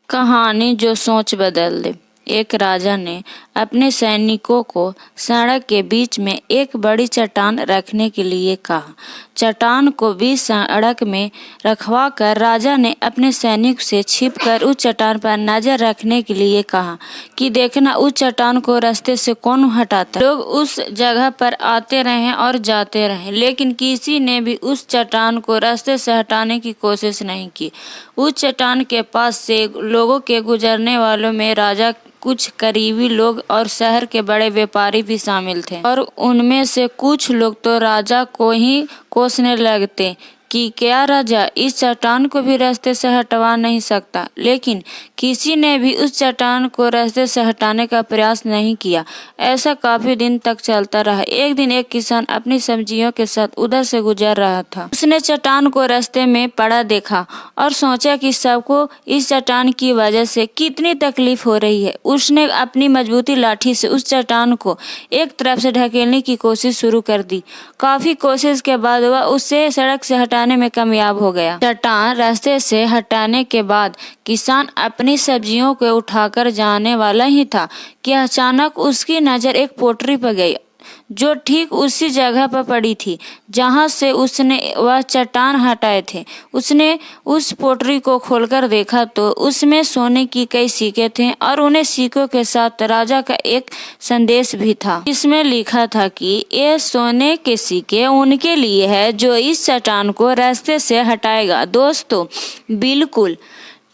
कहानी जो सोच बदल दे। एक राजा ने अपने सैनिकों को सड़क के बीच में एक बड़ी चट्टान रखने के लिए कहा। चट्टान को बीच सड़क में रखवा कर राजा ने अपने सैनिक से छिपकर उस चट्टान पर नजर रखने के लिए कहा कि देखना उस चट्टान को रास्ते से कौन हटाता है। लोग उस जगह पर आते रहे और जाते रहे, लेकिन किसी ने भी उस चट्टान को रास्ते से हटाने की कोशिश नहीं की। उस चट्टान के पास से लोगों के गुजरने वालों में राजा, कुछ करीबी लोग और शहर के बड़े व्यापारी भी शामिल थे, और उनमें से कुछ लोग तो राजा को ही कोसने लगते कि क्या राजा इस चट्टान को भी रास्ते से हटवा नहीं सकता। लेकिन किसी ने भी उस चट्टान को रास्ते से हटाने का प्रयास नहीं किया। ऐसा काफी दिन तक चलता रहा। एक दिन एक किसान अपनी सब्जियों के साथ उधर से गुजर रहा था। उसने चट्टान को रास्ते में पड़ा देखा और सोचा कि सबको इस चट्टान की वजह से कितनी तकलीफ हो रही है। उसने अपनी मजबूती लाठी से उस चट्टान को एक तरफ से ढकेलने की कोशिश शुरू कर दी। काफी कोशिश के बाद वह उसे सड़क से हटाने में कामयाब हो गया। चट्टान रास्ते से हटाने के बाद किसान अपनी सब्जियों को उठाकर जाने वाला ही था कि अचानक उसकी नजर एक पोटली पर गई, जो ठीक उसी जगह पर पड़ी थी जहां से उसने वह चट्टान हटाए थे। उसने उस पोटली को खोलकर देखा तो उसमें सोने की कई सिक्के थे, और उन्हें सिक्कों के साथ राजा का एक संदेश भी था। इसमें लिखा था कि ये सोने के सिक्के उनके लिए है जो इस चट्टान को रास्ते से हटाएगा। दोस्तों, बिल्कुल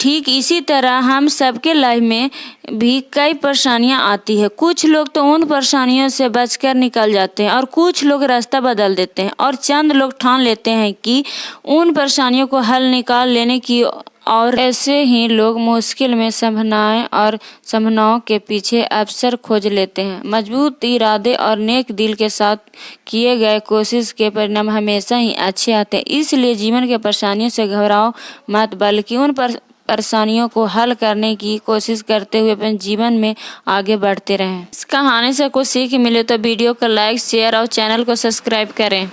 ठीक इसी तरह हम सबके लाइफ में भी कई परेशानियां आती है। कुछ लोग तो उन परेशानियों से बचकर निकल जाते हैं, और कुछ लोग रास्ता बदल देते हैं, और चंद लोग ठान लेते हैं कि उन परेशानियों को हल निकाल लेने की, और ऐसे ही लोग मुश्किल में संभावनाओं के पीछे अवसर खोज लेते हैं। मजबूत इरादे और नेक दिल के साथ किए गए कोशिश के परिणाम हमेशा ही अच्छे आते हैं। इसलिए जीवन के परेशानियों से घबराओ मत, बल्कि उन परेशानियों को हल करने की कोशिश करते हुए अपने जीवन में आगे बढ़ते रहें। इस कहानी से कुछ सीख मिले तो वीडियो को लाइक, शेयर और चैनल को सब्सक्राइब करें।